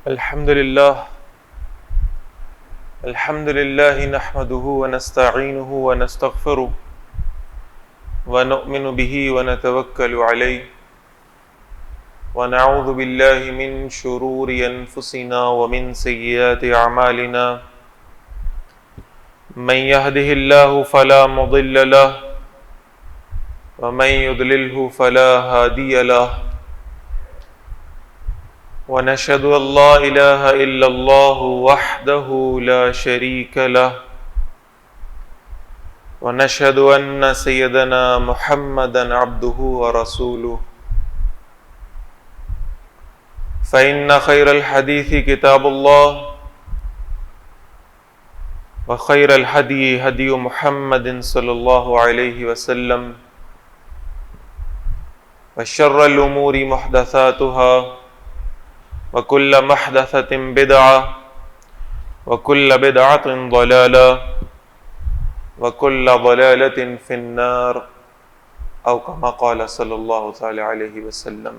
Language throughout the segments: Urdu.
الحمد لله نحمده ونستعينه ونستغفره ونؤمن به ونتوكل عليه ونعوذ بالله من شرور أنفسنا ومن سيئات أعمالنا من يهده الله فلا مضل له ومن يضلله فلا هادي له ونشهد أن لا إله إلا الله وحده لا شريك له ونشهد أن سيدنا محمدا عبده ورسوله فإن خير الحديث كتاب الله وخير الهدي هدي محمد صلى الله عليه وسلم وشر الأمور محدثاتها وكل محدثة بدعة وكل بدعة ضلالة وكل ضلالة في النار أو كما قال صلى الله تعالى عليه وسلم.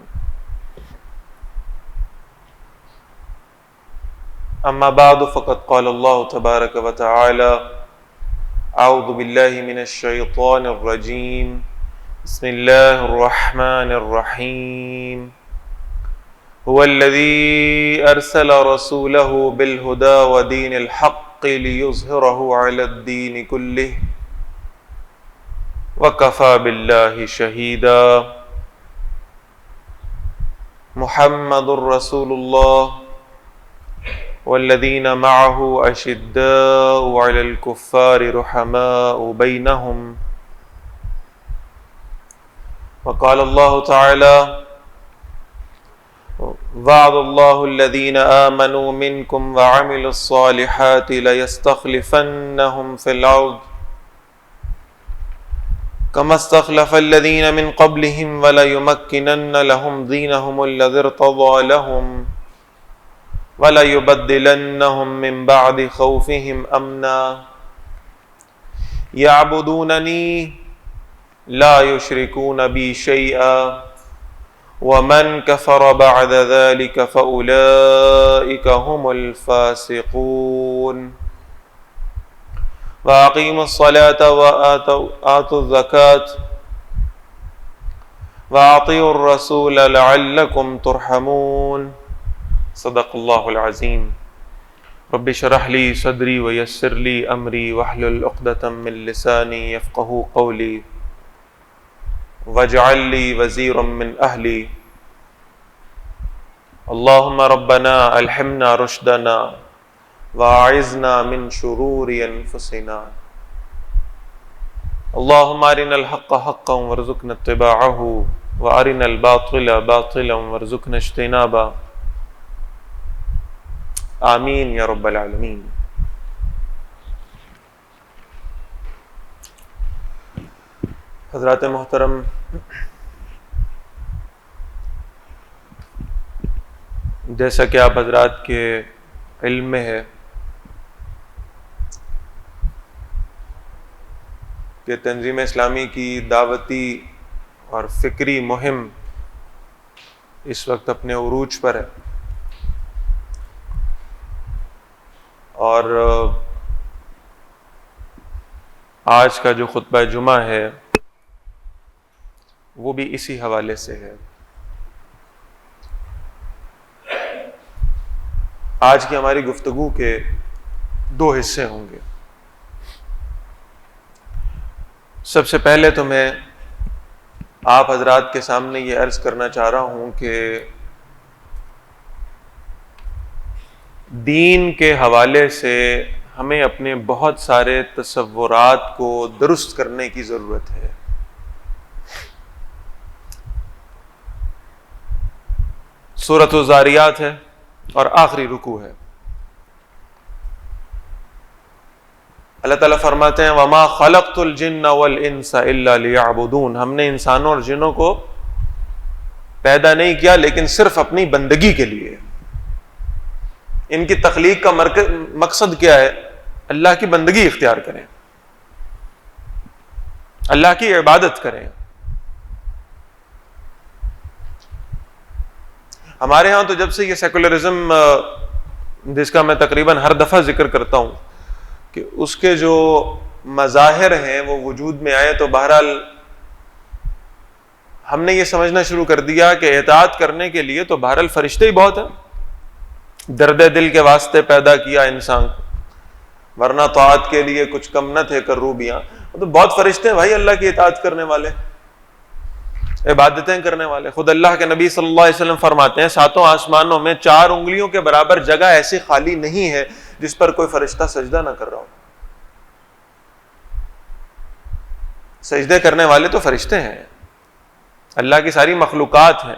أما بعد فقد قال الله تبارك وتعالى أعوذ بالله من الشيطان الرجيم بسم الله الرحمن الرحيم هو الذي أرسل رسوله بالهدى ودين الحق ليظهره على الدين كله وكفى بالله شهيدا. محمد رسول الله والذين معه أشداء على الكفار رحماء بينهم. وقال الله تعالى وعد الله الذين آمنوا منكم وعملوا الصالحات ليستخلفنهم في الأرض كما استخلف الذين من قبلهم وليمكنن لهم دينهم الذي ارتضى لهم وَلَيُبَدِّلَنَّهُمْ مِنْ بَعْدِ خَوْفِهِمْ أَمْنًا يَعْبُدُونَنِي لَا يُشْرِكُونَ بِي شَيْئًا وَمَنْ كَفَرَ بَعْدَ ذَلِكَ فَأُولَئِكَ هُمُ الْفَاسِقُونَ. وَأَقِيمُوا الصَّلَاةَ وَآتُوا الزَّكَاةَ وَأَطِيعُوا الرَّسُولَ لَعَلَّكُمْ تُرْحَمُونَ. صدق اللہ العظیم. رب اشرح لی صدری ویسر لی امری واحلل عقدۃ من لسانی یفقہوا قولی واجعل لی وزیرا من اہلی. اللہم ربنا الہمنا رشدنا واعذنا من شرور انفسنا. اللہم ارنا الحق حقا وارزقنا اتباعہ وارنا الباطل باطلا وارزقنا اجتنابہ. آمین یا رب العالمین. حضرات محترم، جیسا کہ آپ حضرات کے علم میں ہے کہ تنظیم اسلامی کی دعوتی اور فکری مہم اس وقت اپنے عروج پر ہے، اور آج کا جو خطبہ جمعہ ہے وہ بھی اسی حوالے سے ہے. آج کی ہماری گفتگو کے دو حصے ہوں گے. سب سے پہلے تو میں آپ حضرات کے سامنے یہ عرض کرنا چاہ رہا ہوں کہ دین کے حوالے سے ہمیں اپنے بہت سارے تصورات کو درست کرنے کی ضرورت ہے. سورۃ الذاریات ہے اور آخری رکوع ہے. اللہ تعالیٰ فرماتے ہیں وَمَا خَلَقْتُ الْجِنَّ وَالْإِنسَ إِلَّا لِيَعْبُدُونَ. ہم نے انسانوں اور جنوں کو پیدا نہیں کیا لیکن صرف اپنی بندگی کے لیے. ان کی تخلیق کا مقصد کیا ہے؟ اللہ کی بندگی اختیار کریں، اللہ کی عبادت کریں. ہمارے ہاں تو جب سے یہ سیکولرزم جس کا میں تقریباً ہر دفعہ ذکر کرتا ہوں کہ اس کے جو مظاہر ہیں وہ وجود میں آئے، تو بہرحال ہم نے یہ سمجھنا شروع کر دیا کہ اطاعت کرنے کے لیے تو بہرحال فرشتے ہی بہت ہیں، درد دل کے واسطے پیدا کیا انسان کو، ورنہ طاعت کے لیے کچھ کم نہ تھے کروبیاں. تو بہت فرشتے ہیں بھائی اللہ کی اطاعت کرنے والے، عبادتیں کرنے والے. خود اللہ کے نبی صلی اللہ علیہ وسلم فرماتے ہیں 7 آسمانوں میں 4 انگلیوں کے برابر جگہ ایسی خالی نہیں ہے جس پر کوئی فرشتہ سجدہ نہ کر رہا ہو. سجدے کرنے والے تو فرشتے ہیں، اللہ کی ساری مخلوقات ہیں.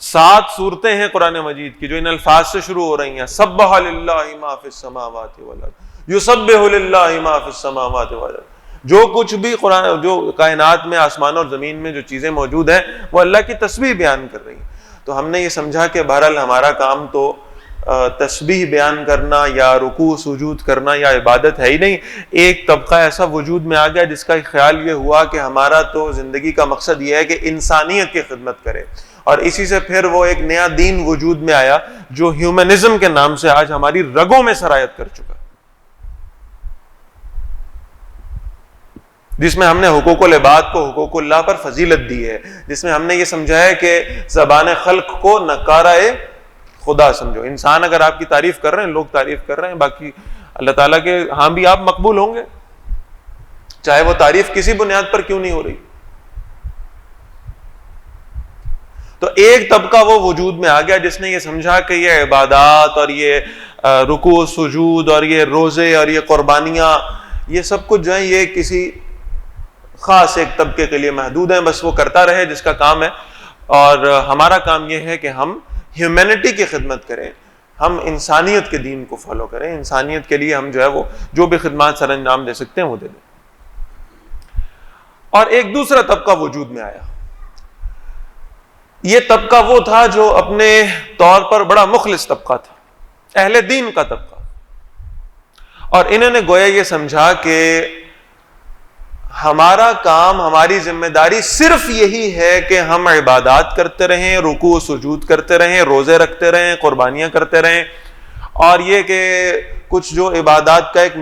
7 صورتیں ہیں قرآن مجید کی جو ان الفاظ سے شروع ہو رہی ہیں، سبح للہ ما فی السماوات والارض، یسبح للہ ما فی السماوات والارض. جو کچھ بھی قرآن، جو کائنات میں آسمان اور زمین میں جو چیزیں موجود ہیں وہ اللہ کی تسبیح بیان کر رہی ہیں. تو ہم نے یہ سمجھا کہ بہرحال ہمارا کام تو تسبیح بیان کرنا یا رکوع سجود کرنا یا عبادت ہے ہی نہیں. ایک طبقہ ایسا وجود میں آ گیا جس کا خیال یہ ہوا کہ ہمارا تو زندگی کا مقصد یہ ہے کہ انسانیت کی خدمت کرے، اور اسی سے پھر وہ ایک نیا دین وجود میں آیا جو ہیومنزم کے نام سے آج ہماری رگوں میں سرایت کر چکا، جس میں ہم نے حقوق العباد کو حقوق اللہ پر فضیلت دی ہے، جس میں ہم نے یہ سمجھا ہے کہ زبان خلق کو نکارہ خدا سمجھو. انسان اگر آپ کی تعریف کر رہے ہیں، لوگ تعریف کر رہے ہیں، باقی اللہ تعالیٰ کے ہاں بھی آپ مقبول ہوں گے، چاہے وہ تعریف کسی بنیاد پر کیوں نہیں ہو رہی. تو ایک طبقہ وہ وجود میں آ گیا جس نے یہ سمجھا کہ یہ عبادات اور یہ رکوع سجود اور یہ روزے اور یہ قربانیاں، یہ سب کچھ جو ہے یہ کسی خاص ایک طبقے کے لیے محدود ہیں، بس وہ کرتا رہے جس کا کام ہے. اور ہمارا کام یہ ہے کہ ہم ہیومینٹی کی خدمت کریں، ہم انسانیت کے دین کو فالو کریں، انسانیت کے لیے ہم جو ہے وہ جو بھی خدمات سر انجام دے سکتے ہیں وہ دے دیں. اور ایک دوسرا طبقہ وجود میں آیا. یہ طبقہ وہ تھا جو اپنے طور پر بڑا مخلص طبقہ تھا، اہل دین کا طبقہ، اور انہوں نے گویا یہ سمجھا کہ ہمارا کام، ہماری ذمہ داری صرف یہی ہے کہ ہم عبادات کرتے رہیں، رکوع سجود کرتے رہیں، روزے رکھتے رہیں، قربانیاں کرتے رہیں، اور یہ کہ کچھ جو عبادات کا ایک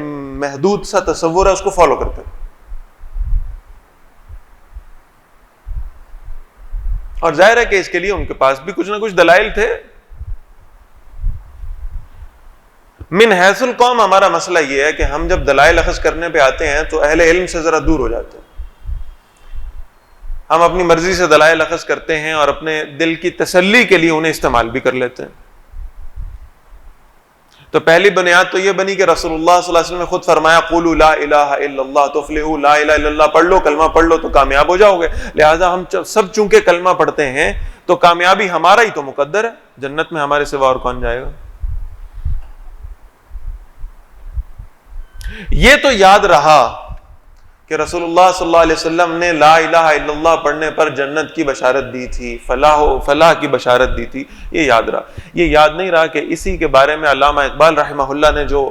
محدود سا تصور ہے اس کو فالو کرتے رہیں. اور ظاہر ہے کہ اس کے لیے ان کے پاس بھی کچھ نہ کچھ دلائل تھے. من حیث القوم ہمارا مسئلہ یہ ہے کہ ہم جب دلائل اخذ کرنے پہ آتے ہیں تو اہل علم سے ذرا دور ہو جاتے ہیں. ہم اپنی مرضی سے دلائل اخذ کرتے ہیں اور اپنے دل کی تسلی کے لیے انہیں استعمال بھی کر لیتے ہیں. تو پہلی بنیاد تو یہ بنی کہ رسول اللہ صلی اللہ علیہ وسلم نے خود فرمایا قولوا لا الہ الا اللہ تفلحوا، لا الہ الا اللہ پڑھ لو، کلمہ پڑھ لو تو کامیاب ہو جاؤ گے. لہٰذا ہم سب چونکہ کلمہ پڑھتے ہیں تو کامیابی ہمارا ہی تو مقدر ہے، جنت میں ہمارے سوا اور کون جائے گا. یہ تو یاد رہا کہ رسول اللہ صلی اللہ علیہ وسلم نے لا الہ الا اللہ پڑھنے پر جنت کی بشارت دی تھی، فلاح کی بشارت دی تھی، یہ یاد رہا. یہ یاد نہیں رہا کہ اسی کے بارے میں علامہ اقبال رحمہ اللہ نے جو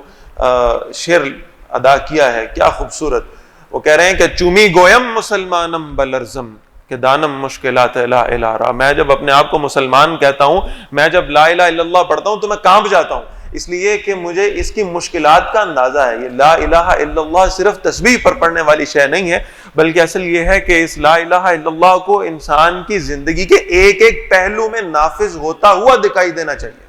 شعر ادا کیا ہے کیا خوبصورت. وہ کہہ رہے ہیں کہ چومی گویم مسلمانم بلرزم کہ دانم مشکلات لا الہ را. میں جب اپنے آپ کو مسلمان کہتا ہوں، میں جب لا الہ الا اللہ پڑھتا ہوں تو میں کانپ جاتا ہوں، اس لیے کہ مجھے اس کی مشکلات کا اندازہ ہے. یہ لا الہ الا اللہ صرف تسبیح پر پڑھنے والی شے نہیں ہے، بلکہ اصل یہ ہے کہ اس لا الہ الا اللہ کو انسان کی زندگی کے ایک ایک پہلو میں نافذ ہوتا ہوا دکھائی دینا چاہیے.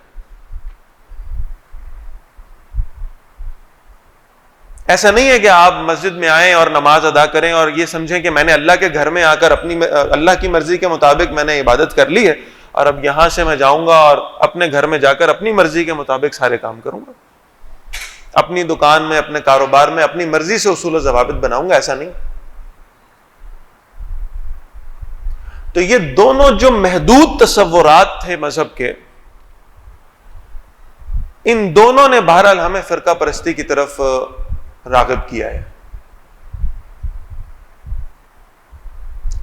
ایسا نہیں ہے کہ آپ مسجد میں آئیں اور نماز ادا کریں اور یہ سمجھیں کہ میں نے اللہ کے گھر میں آ کر اپنی اللہ کی مرضی کے مطابق میں نے عبادت کر لی ہے اور اب یہاں سے میں جاؤں گا اور اپنے گھر میں جا کر اپنی مرضی کے مطابق سارے کام کروں گا، اپنی دکان میں، اپنے کاروبار میں اپنی مرضی سے اصول و ضوابط بناؤں گا. ایسا نہیں. تو یہ دونوں جو محدود تصورات تھے مذہب کے، ان دونوں نے بہرحال ہمیں فرقہ پرستی کی طرف راغب کیا ہے.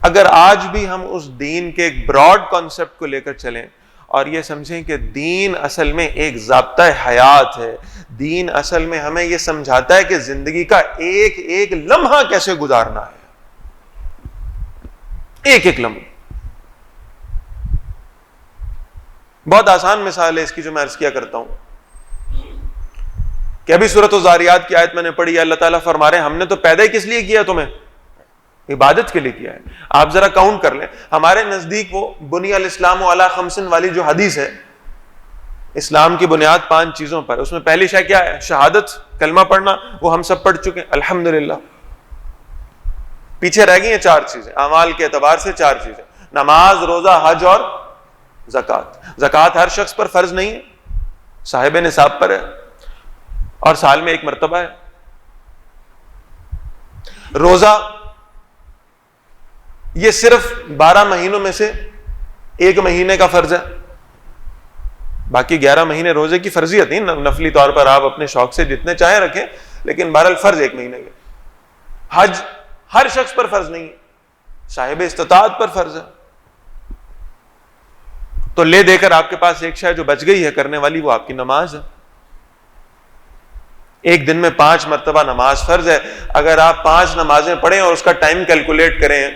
اگر آج بھی ہم اس دین کے ایک براڈ کانسیپٹ کو لے کر چلیں اور یہ سمجھیں کہ دین اصل میں ایک ضابطہ حیات ہے، دین اصل میں ہمیں یہ سمجھاتا ہے کہ زندگی کا ایک ایک لمحہ کیسے گزارنا ہے، ایک ایک لمحہ. بہت آسان مثال ہے اس کی جو میں عرض کیا کرتا ہوں کہ ابھی سورۃ الذاریات کی آیت میں نے پڑھی ہے، اللہ تعالیٰ فرما رہے ہیں ہم نے تو پیدا ہی کس لیے کیا تمہیں؟ عبادت کے لیے کیا ہے. آپ ذرا کاؤنٹ کر لیں، ہمارے نزدیک وہ بنی الاسلام علی خمس والی جو حدیث ہے، اسلام کی بنیاد 5 چیزوں پر، اس میں پہلی شے کیا ہے؟ شہادت، کلمہ پڑھنا، وہ ہم سب پڑھ چکے ہیں الحمدللہ. پیچھے رہ گئی ہیں 4 چیزیں، اعمال کے اعتبار سے 4 چیزیں، نماز، روزہ، حج اور زکوٰۃ. زکوٰۃ ہر شخص پر فرض نہیں ہے، صاحب نصاب پر ہے اور سال میں 1 مرتبہ ہے. روزہ یہ صرف 12 مہینوں میں سے 1 مہینے کا فرض ہے، باقی 11 مہینے روزے کی فرضیت نہیں، نفلی طور پر آپ اپنے شوق سے جتنے چاہیں رکھیں، لیکن بہرحال فرض 1 مہینے کے. حج ہر شخص پر فرض نہیں ہے، صاحب استطاعت پر فرض ہے. تو لے دے کر آپ کے پاس ایک شے جو بچ گئی ہے کرنے والی، وہ آپ کی نماز ہے. ایک دن میں 5 مرتبہ نماز فرض ہے. اگر آپ 5 نمازیں پڑھیں اور اس کا ٹائم کیلکولیٹ کریں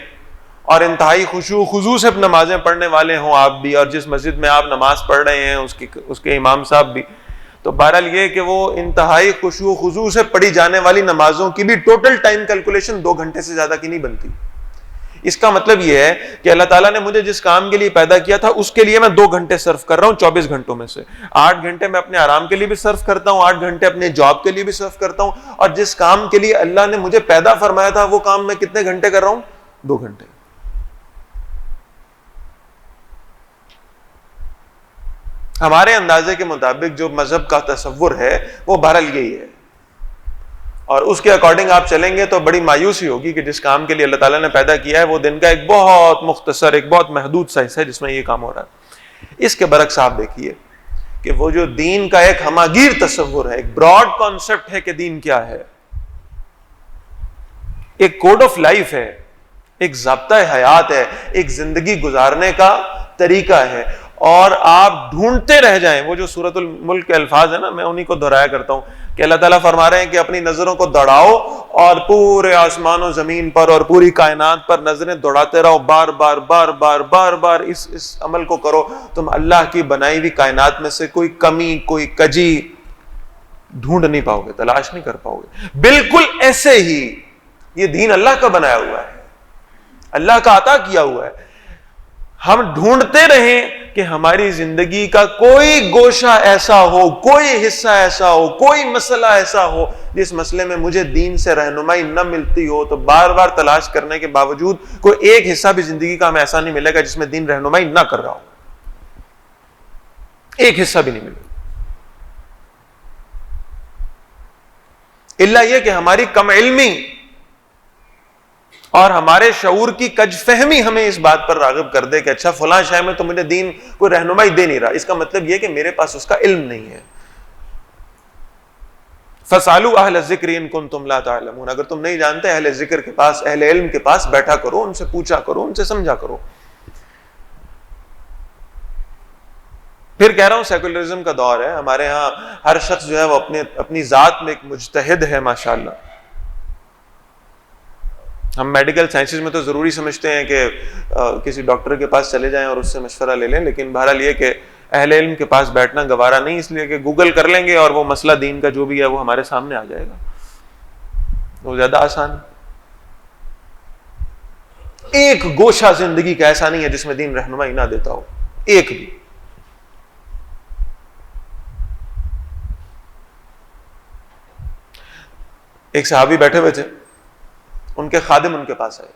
اور انتہائی خشوع و خضوع سے نمازیں پڑھنے والے ہوں آپ بھی، اور جس مسجد میں آپ نماز پڑھ رہے ہیں اس کے امام صاحب بھی، تو بہرحال یہ کہ وہ انتہائی خشوع و خضوع سے پڑھی جانے والی نمازوں کی بھی ٹوٹل ٹائم کیلکولیشن 2 گھنٹے سے زیادہ کی نہیں بنتی. اس کا مطلب یہ ہے کہ اللہ تعالیٰ نے مجھے جس کام کے لیے پیدا کیا تھا اس کے لیے میں 2 گھنٹے صرف کر رہا ہوں 24 گھنٹوں میں سے. 8 گھنٹے میں اپنے آرام کے لیے بھی صرف کرتا ہوں، 8 گھنٹے اپنے جاب کے لیے بھی صرف کرتا ہوں، اور جس کام کے لیے اللہ نے مجھے پیدا فرمایا تھا وہ کام میں کتنے گھنٹے کر رہا ہوں؟ 2 گھنٹے. ہمارے اندازے کے مطابق جو مذہب کا تصور ہے وہ بہرحال یہی ہے، اور اس کے اکارڈنگ آپ چلیں گے تو بڑی مایوسی ہوگی کہ جس کام کے لیے اللہ تعالیٰ نے پیدا کیا ہے وہ دن کا ایک بہت مختصر، ایک بہت محدود سا حصہ ہے جس میں یہ کام ہو رہا ہے. اس کے برعکس آپ دیکھیے کہ وہ جو دین کا ایک ہماگیر تصور ہے، ایک براڈ کانسیپٹ ہے کہ دین کیا ہے، ایک کوڈ آف لائف ہے، ایک ضابطہ حیات ہے، ایک زندگی گزارنے کا طریقہ ہے. اور آپ ڈھونڈتے رہ جائیں، وہ جو سورۃ الملک کے الفاظ ہیں نا، میں انہی کو دہرایا کرتا ہوں کہ اللہ تعالیٰ فرما رہے ہیں کہ اپنی نظروں کو دوڑاؤ اور پورے آسمان و زمین پر اور پوری کائنات پر نظریں دوڑاتے رہو، بار بار بار بار بار بار اس عمل کو کرو. تم اللہ کی بنائی ہوئی کائنات میں سے کوئی کمی، کوئی کجی ڈھونڈ نہیں پاؤ گے، تلاش نہیں کر پاؤ گے. بالکل ایسے ہی یہ دین اللہ کا بنایا ہوا ہے، اللہ کا عطا کیا ہوا ہے. ہم ڈھونڈتے رہیں کہ ہماری زندگی کا کوئی گوشہ ایسا ہو، کوئی حصہ ایسا ہو، کوئی مسئلہ ایسا ہو جس مسئلے میں مجھے دین سے رہنمائی نہ ملتی ہو. تو بار بار تلاش کرنے کے باوجود کوئی ایک حصہ بھی زندگی کا ہمیں ایسا نہیں ملے گا جس میں دین رہنمائی نہ کر رہا ہو، ایک حصہ بھی نہیں ملے گا. الا یہ کہ ہماری کم علمی اور ہمارے شعور کی کج فہمی ہمیں اس بات پر راغب کر دے کہ اچھا فلاں شے میں تو مجھے دین کوئی رہنمائی دے نہیں رہا، اس کا مطلب یہ کہ میرے پاس اس کا علم نہیں ہے. فَاسْأَلُوا أَهْلَ الذِّكْرِ إِن كُنتُمْ لَا تَعْلَمُونَ. اگر تم نہیں جانتے اہل ذکر کے پاس، اہل علم کے پاس بیٹھا کرو، ان سے پوچھا کرو، ان سے سمجھا کرو. پھر کہہ رہا ہوں سیکولرزم کا دور ہے، ہمارے ہاں ہر شخص جو ہے وہ اپنی ذات میں ایک مجتہد ہے ماشاءاللہ. ہم میڈیکل سائنسز میں تو ضروری سمجھتے ہیں کہ کسی ڈاکٹر کے پاس چلے جائیں اور اس سے مشورہ لے لیں، لیکن بہرحال یہ کہ اہل علم کے پاس بیٹھنا گوارا نہیں، اس لیے کہ گوگل کر لیں گے اور وہ مسئلہ دین کا جو بھی ہے وہ ہمارے سامنے آ جائے گا، وہ زیادہ آسان ہے. ایک گوشہ زندگی کا ایسا نہیں ہے جس میں دین رہنمائی نہ دیتا ہو، ایک بھی. ایک صحابی بیٹھے ہوئے تھے، ان کے خادم ان کے پاس آئے.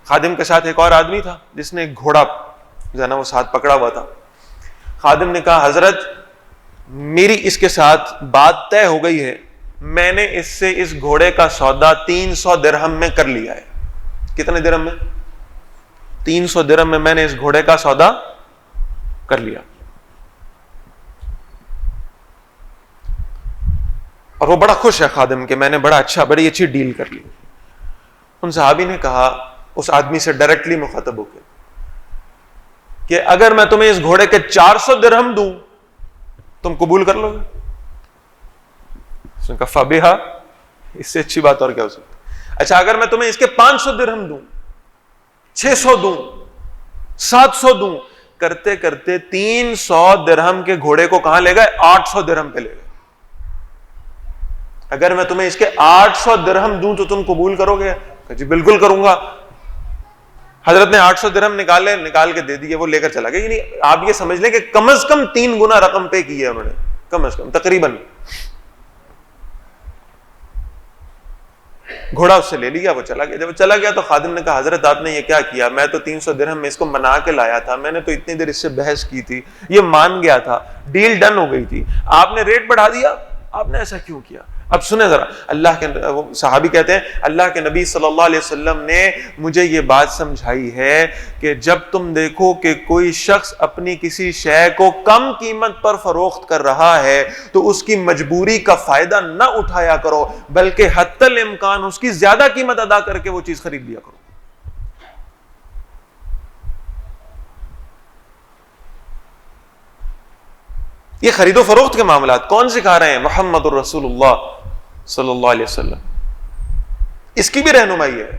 خادم کے ساتھ ایک اور آدمی تھا جس نے ایک گھوڑا جو ہے نا وہ ساتھ پکڑا ہوا تھا. خادم نے کہا حضرت میری اس کے ساتھ بات طے ہو گئی ہے، میں نے اس سے اس گھوڑے کا سودا 300 درہم میں کر لیا ہے. کتنے درہم میں؟ 300 درہم میں نے اس گھوڑے کا سودا کر لیا. اور وہ بڑا خوش ہے خادم کہ میں نے بڑی اچھی ڈیل کر لی. ان صحابی نے کہا اس آدمی سے ڈائریکٹلی مخاطب ہو کے کہ اگر میں تمہیں اس گھوڑے کے 400 درہم دوں تم قبول کر لو گے؟ اس نے کہا فبیہا، اس سے اچھی بات اور کیا ہو سکتی. اچھا اگر میں تمہیں اس کے 500 درہم دوں، 600 دوں، 700 دوں. کرتے کرتے 300 درہم کے گھوڑے کو کہاں لے گئے؟ 800 درہم پہ لے گئے. اگر میں تمہیں اس کے 800 درہم دوں تو تم قبول کرو گے؟ جی بالکل کروں گا. حضرت نے 800 درہم نکال کے دے دیے, وہ لے کر چلا گیا. یعنی آپ یہ سمجھ لیں کہ کم از کم 3 گنا رقم پے کی ہے انہوں نے, کم از کم تقریباً. گھوڑا اس سے لے لیا, وہ چلا گیا. جب وہ چلا گیا تو خادم نے کہا حضرت آپ نے یہ کیا کیا؟ میں تو 300 درہم میں اس کو منا کے لایا تھا, میں نے تو اتنی دیر اس سے بحث کی تھی, یہ مان گیا تھا, ڈیل ڈن ہو گئی تھی, آپ نے ریٹ بڑھا دیا, آپ نے ایسا کیوں کیا؟ اب سنیں ذرا, اللہ کے صحابی کہتے ہیں اللہ کے نبی صلی اللہ علیہ وسلم نے مجھے یہ بات سمجھائی ہے کہ جب تم دیکھو کہ کوئی شخص اپنی کسی شے کو کم قیمت پر فروخت کر رہا ہے تو اس کی مجبوری کا فائدہ نہ اٹھایا کرو, بلکہ حتی الامکان اس کی زیادہ قیمت ادا کر کے وہ چیز خرید لیا کرو. یہ خرید و فروخت کے معاملات کون سکھا رہے ہیں؟ محمد الرسول اللہ صلی اللہ علیہ وسلم. اس کی بھی رہنمائی ہے.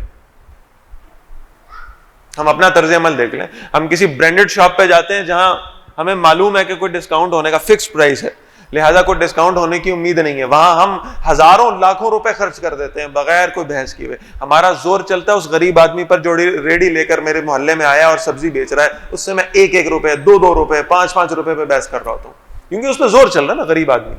ہم اپنا طرز عمل دیکھ لیں, ہم کسی برانڈڈ شاپ پہ جاتے ہیں جہاں ہمیں معلوم ہے کہ کوئی ڈسکاؤنٹ ہونے کا فکس پرائس ہے, لہذا کوئی ڈسکاؤنٹ ہونے کی امید نہیں ہے, وہاں ہم ہزاروں لاکھوں روپے خرچ کر دیتے ہیں بغیر کوئی بحث کیے ہوئے. ہمارا زور چلتا ہے اس غریب آدمی پر جو ریڑھی لے کر میرے محلے میں آیا اور سبزی بیچ رہا ہے, اس سے میں 1-1 روپے 2-2 روپے 5-5 روپے پہ بحث کر رہا ہوتا ہوں, کیونکہ اس پہ زور چل رہا ہے نا غریب آدمی.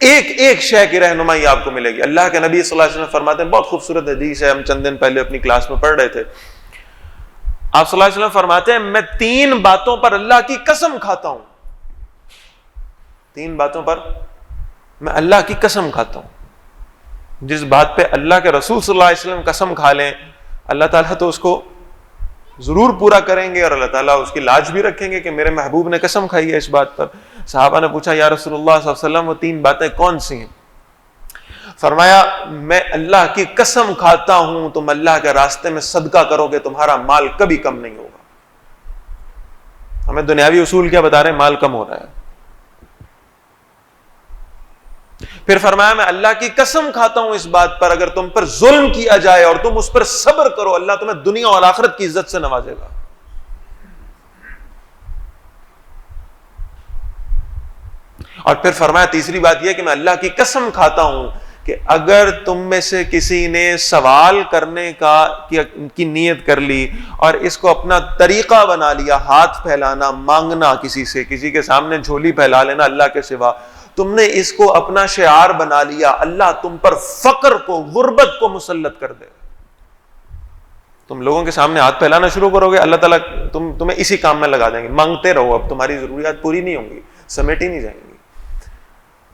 ایک شے کی رہنمائی آپ کو ملے گی. اللہ کے نبی صلی اللہ علیہ وسلم فرماتے ہیں, بہت خوبصورت حدیث ہے, ہم چند دن پہلے اپنی کلاس میں پڑھ رہے تھے. آپ صلی اللہ علیہ وسلم فرماتے ہیں میں 3 باتوں پر اللہ کی قسم کھاتا ہوں, 3 باتوں پر میں اللہ کی قسم کھاتا ہوں. جس بات پہ اللہ کے رسول صلی اللہ علیہ وسلم قسم کھا لیں, اللہ تعالیٰ تو اس کو ضرور پورا کریں گے, اور اللہ تعالیٰ اس کی لاج بھی رکھیں گے کہ میرے محبوب نے قسم کھائی ہے اس بات پر. صحابہ نے پوچھا یا رسول اللہ صلی اللہ علیہ وسلم وہ 3 باتیں کون سی ہیں؟ فرمایا میں اللہ کی قسم کھاتا ہوں تم اللہ کے راستے میں صدقہ کرو گے, تمہارا مال کبھی کم نہیں ہوگا. ہمیں دنیاوی اصول کیا بتا رہے ہیں؟ مال کم ہو رہا ہے. پھر فرمایا میں اللہ کی قسم کھاتا ہوں اس بات پر اگر تم پر ظلم کیا جائے اور تم اس پر صبر کرو, اللہ تمہیں دنیا اور آخرت کی عزت سے نوازے گا. اور پھر فرمایا تیسری بات یہ کہ میں اللہ کی قسم کھاتا ہوں کہ اگر تم میں سے کسی نے سوال کرنے کی نیت کر لی اور اس کو اپنا طریقہ بنا لیا, ہاتھ پھیلانا, مانگنا کسی سے, کسی کے سامنے جھولی پھیلا لینا اللہ کے سوا, تم نے اس کو اپنا شعار بنا لیا, اللہ تم پر فقر کو, غربت کو مسلط کر دے. تم لوگوں کے سامنے ہاتھ پھیلانا شروع کرو گے, اللہ تعالیٰ تمہیں اسی کام میں لگا دیں گے. مانگتے رہو, اب تمہاری ضروریات پوری نہیں ہوں گی, سمیٹی نہیں جائیں گی.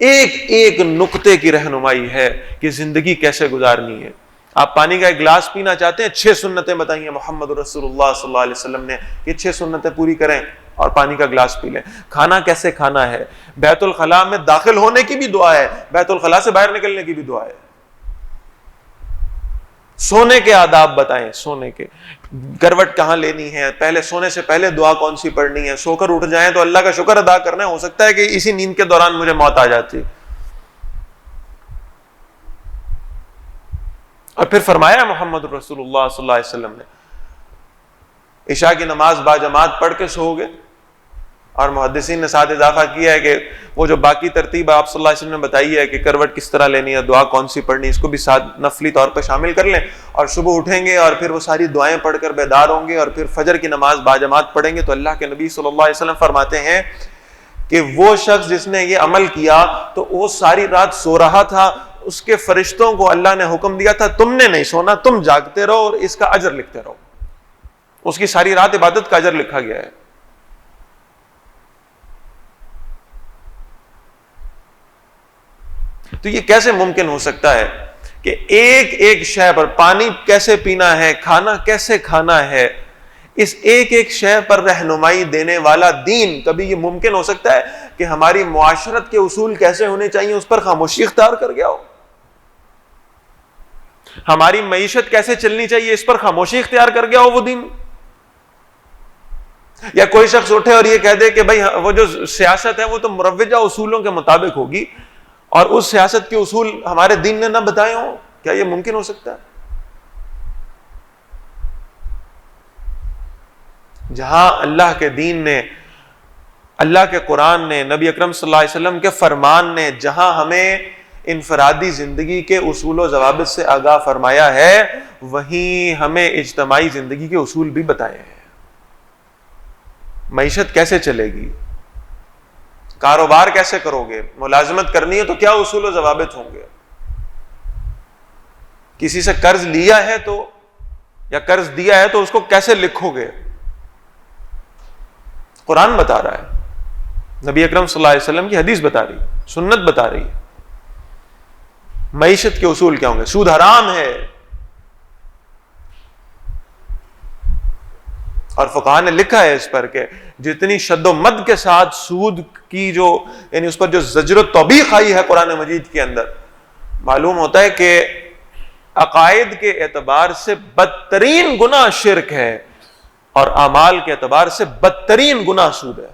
ایک نقطے کی رہنمائی ہے کہ زندگی کیسے گزارنی ہے. آپ پانی کا ایک گلاس پینا چاہتے ہیں, 6 سنتیں بتائی ہیں محمد رسول اللہ صلی اللہ علیہ وسلم نے, یہ 6 سنتیں پوری کریں اور پانی کا گلاس پی لیں. کھانا کیسے کھانا ہے, بیت الخلاء میں داخل ہونے کی بھی دعا ہے, بیت الخلاء سے باہر نکلنے کی بھی دعا ہے. سونے کے آداب بتائیں, سونے کے, کروٹ کہاں لینی ہے, پہلے سونے سے پہلے دعا کون سی پڑھنی ہے, سو کر اٹھ جائیں تو اللہ کا شکر ادا کرنا ہے, ہو سکتا ہے کہ اسی نیند کے دوران مجھے موت آ جاتی. اور پھر فرمایا محمد رسول اللہ صلی اللہ علیہ وسلم نے عشاء کی نماز باجماعت پڑھ کے سو گے, اور محدثین نے ساتھ اضافہ کیا ہے کہ وہ جو باقی ترتیب آپ صلی اللہ علیہ وسلم نے بتائی ہے کہ کروٹ کس طرح لینی ہے, دعا کون سی پڑھنی, اس کو بھی ساتھ نفلی طور پہ شامل کر لیں, اور صبح اٹھیں گے اور پھر وہ ساری دعائیں پڑھ کر بیدار ہوں گے, اور پھر فجر کی نماز باجماعت پڑھیں گے. تو اللہ کے نبی صلی اللہ علیہ وسلم فرماتے ہیں کہ وہ شخص جس نے یہ عمل کیا تو وہ ساری رات سو رہا تھا, اس کے فرشتوں کو اللہ نے حکم دیا تھا تم نے نہیں سونا, تم جاگتے رہو اور اس کا اجر لکھتے رہو. اس کی ساری رات عبادت کا اجر لکھا گیا ہے. تو یہ کیسے ممکن ہو سکتا ہے کہ ایک شے پر, پانی کیسے پینا ہے, کھانا کیسے کھانا ہے, اس ایک شے پر رہنمائی دینے والا دین, کبھی یہ ممکن ہو سکتا ہے کہ ہماری معاشرت کے اصول کیسے ہونے چاہیے اس پر خاموشی اختیار کر گیا ہو, ہماری معیشت کیسے چلنی چاہیے اس پر خاموشی اختیار کر گیا ہو وہ دین؟ یا کوئی شخص اٹھے اور یہ کہہ دے کہ بھائی وہ جو سیاست ہے وہ تو مروجہ اصولوں کے مطابق ہوگی, اور اس سیاست کے اصول ہمارے دین نے نہ بتائے ہوں, کیا یہ ممکن ہو سکتا ہے؟ جہاں اللہ کے دین نے، اللہ کے قرآن نے، نبی اکرم صلی اللہ علیہ وسلم کے فرمان نے جہاں ہمیں انفرادی زندگی کے اصول و ضوابط سے آگاہ فرمایا ہے، وہیں ہمیں اجتماعی زندگی کے اصول بھی بتائے ہیں۔ معیشت کیسے چلے گی، کاروبار کیسے کرو گے، ملازمت کرنی ہے تو کیا اصول و ضوابط ہوں گے، کسی سے قرض لیا ہے تو یا قرض دیا ہے تو اس کو کیسے لکھو گے، قرآن بتا رہا ہے، نبی اکرم صلی اللہ علیہ وسلم کی حدیث بتا رہی، سنت بتا رہی ہے۔ معیشت کے اصول کیا ہوں گے؟ سود حرام ہے، اور فقہاء نے لکھا ہے اس پر کہ جتنی شد و مد کے ساتھ سود کی جو یعنی اس پر جو زجر و توبیخ آئی ہے قرآن مجید کے اندر، معلوم ہوتا ہے کہ عقائد کے اعتبار سے بدترین گناہ شرک ہے اور اعمال کے اعتبار سے بدترین گناہ سود ہے۔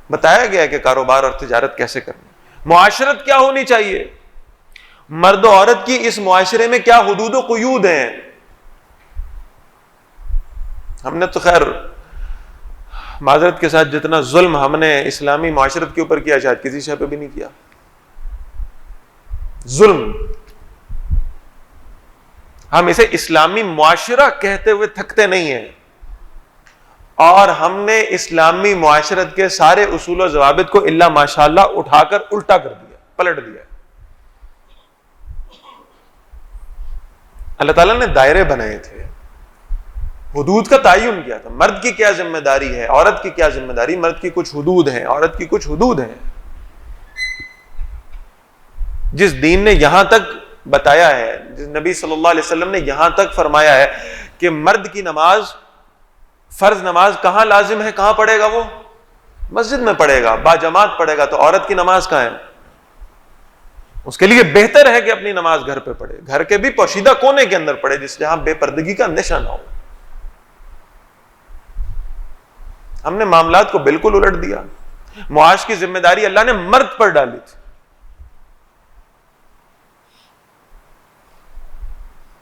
بتایا گیا ہے کہ کاروبار اور تجارت کیسے کرنی، معاشرت کیا ہونی چاہیے، مرد و عورت کی اس معاشرے میں کیا حدود و قیود ہیں۔ ہم نے تو خیر معذرت کے ساتھ جتنا ظلم ہم نے اسلامی معاشرت کے اوپر کیا شاید کسی شے پہ بھی نہیں کیا، ظلم۔ ہم اسے اسلامی معاشرہ کہتے ہوئے تھکتے نہیں ہیں، اور ہم نے اسلامی معاشرت کے سارے اصول و ضوابط کو الا ماشاءاللہ اٹھا کر الٹا کر دیا، پلٹ دیا۔ اللہ تعالیٰ نے دائرے بنائے تھے، حدود کا تعین کیا تھا، مرد کی کیا ذمہ داری ہے، عورت کی کیا ذمہ داری، مرد کی کچھ حدود ہیں، عورت کی کچھ حدود ہیں۔ جس دین نے یہاں تک بتایا ہے، جس نبی صلی اللہ علیہ وسلم نے یہاں تک فرمایا ہے کہ مرد کی نماز، فرض نماز کہاں لازم ہے، کہاں پڑھے گا، وہ مسجد میں پڑھے گا، با جماعت پڑھے گا، تو عورت کی نماز کہاں ہے؟ اس کے لیے بہتر ہے کہ اپنی نماز گھر پہ پڑھے، گھر کے بھی پوشیدہ کونے کے اندر پڑھے، جہاں بے پردگی کا نشہ نہ ہو۔ ہم نے معاملات کو بالکل الٹ دیا، معاش کی ذمہ داری اللہ نے مرد پر ڈالی تھی،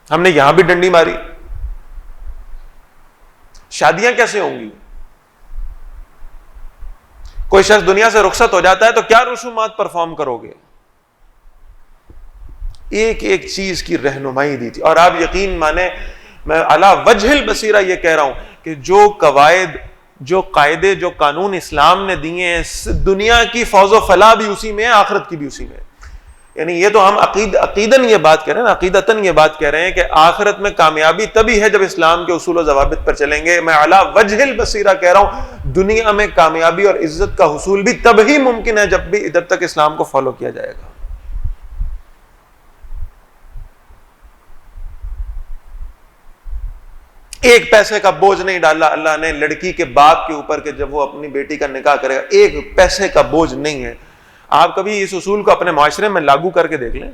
ہم نے یہاں بھی ڈنڈی ماری۔ شادیاں کیسے ہوں گی؟ کوئی شخص دنیا سے رخصت ہو جاتا ہے تو کیا رسومات پرفارم کرو گے؟ ایک ایک چیز کی رہنمائی دی تھی، اور آپ یقین مانیں، میں علی وجہ البصیرہ یہ کہہ رہا ہوں کہ جو قواعد، جو قاعدے، جو قانون اسلام نے دیے ہیں، دنیا کی فوز و فلاح بھی اسی میں ہے، آخرت کی بھی اسی میں ہے۔ یعنی یہ تو ہم عقیدن یہ بات کہہ رہے ہیں، عقیدتاً یہ بات کہہ رہے ہیں کہ آخرت میں کامیابی تبھی ہے جب اسلام کے اصول و ضوابط پر چلیں گے۔ میں علی وجہ البصیرہ کہہ رہا ہوں، دنیا میں کامیابی اور عزت کا حصول بھی تب ہی ممکن ہے جب بھی ادھر تک اسلام کو فالو کیا جائے گا۔ ایک پیسے کا بوجھ نہیں ڈالا اللہ نے لڑکی کے باپ کے اوپر کہ جب وہ اپنی بیٹی کا نکاح کرے گا، ایک پیسے کا بوجھ نہیں ہے۔ آپ کبھی اس اصول کو اپنے معاشرے میں لاگو کر کے دیکھ لیں،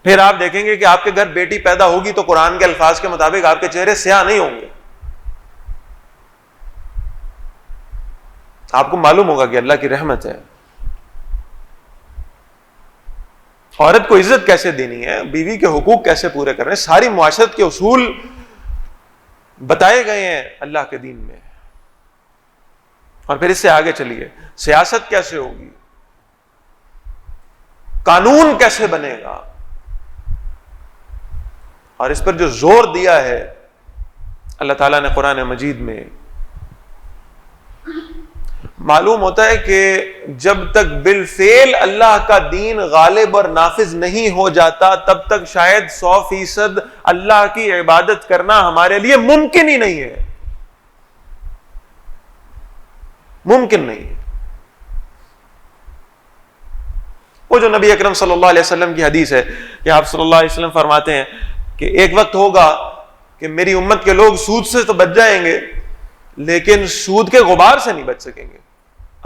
پھر آپ دیکھیں گے کہ آپ کے گھر بیٹی پیدا ہوگی تو قرآن کے الفاظ کے مطابق آپ کے چہرے سیاہ نہیں ہوں گے۔ آپ کو معلوم ہوگا کہ اللہ کی رحمت ہے۔ عورت کو عزت کیسے دینی ہے، بیوی کے حقوق کیسے پورے کرنے، ساری معاشرت کے اصول بتائے گئے ہیں اللہ کے دین میں۔ اور پھر اس سے آگے چلیے، سیاست کیسے ہوگی، قانون کیسے بنے گا، اور اس پر جو زور دیا ہے اللہ تعالیٰ نے قرآن مجید میں، معلوم ہوتا ہے کہ جب تک بالفعل اللہ کا دین غالب اور نافذ نہیں ہو جاتا تب تک شاید 100% اللہ کی عبادت کرنا ہمارے لیے ممکن ہی نہیں ہے، ممکن نہیں ہے۔ وہ جو نبی اکرم صلی اللہ علیہ وسلم کی حدیث ہے کہ آپ صلی اللہ علیہ وسلم فرماتے ہیں کہ ایک وقت ہوگا کہ میری امت کے لوگ سود سے تو بچ جائیں گے لیکن سود کے غبار سے نہیں بچ سکیں گے۔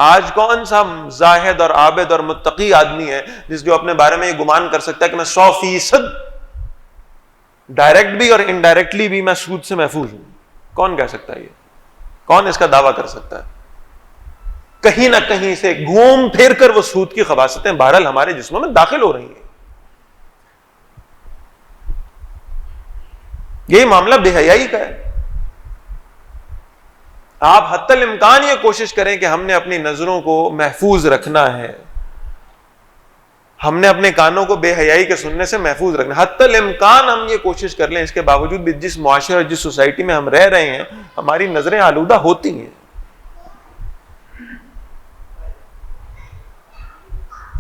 آج کون سا زاہد اور عابد اور متقی آدمی ہے جس جو اپنے بارے میں یہ گمان کر سکتا ہے کہ میں 100% ڈائریکٹ بھی اور انڈائریکٹلی بھی میں سود سے محفوظ ہوں؟ کون کہہ سکتا ہے یہ؟ کون اس کا دعویٰ کر سکتا ہے؟ کہیں نہ کہیں سے گھوم پھر کر وہ سود کی خباثتیں بہرحال ہمارے جسموں میں داخل ہو رہی ہیں. یہی معاملہ بے حیائی کا ہے. آپ حتی الامکان یہ کوشش کریں کہ ہم نے اپنی نظروں کو محفوظ رکھنا ہے, ہم نے اپنے کانوں کو بے حیائی کے سننے سے محفوظ رکھنا ہے. حتی الامکان ہم یہ کوشش کر لیں. اس کے باوجود بھی جس معاشرے اور جس سوسائٹی میں ہم رہ رہے ہیں, ہماری نظریں آلودہ ہوتی ہیں.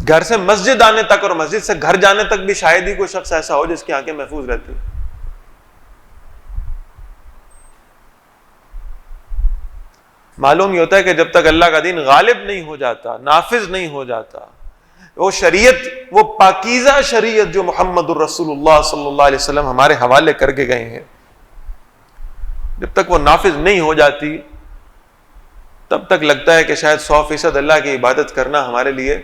گھر سے مسجد آنے تک اور مسجد سے گھر جانے تک بھی شاید ہی کوئی شخص ایسا ہو جس کی آنکھیں محفوظ رہتی. معلوم یہ ہوتا ہے کہ جب تک اللہ کا دین غالب نہیں ہو جاتا, نافذ نہیں ہو جاتا, وہ شریعت, وہ پاکیزہ شریعت جو محمد الرسول اللہ صلی اللہ علیہ وسلم ہمارے حوالے کر کے گئے ہیں, جب تک وہ نافذ نہیں ہو جاتی تب تک لگتا ہے کہ شاید 100% اللہ کی عبادت کرنا ہمارے لیے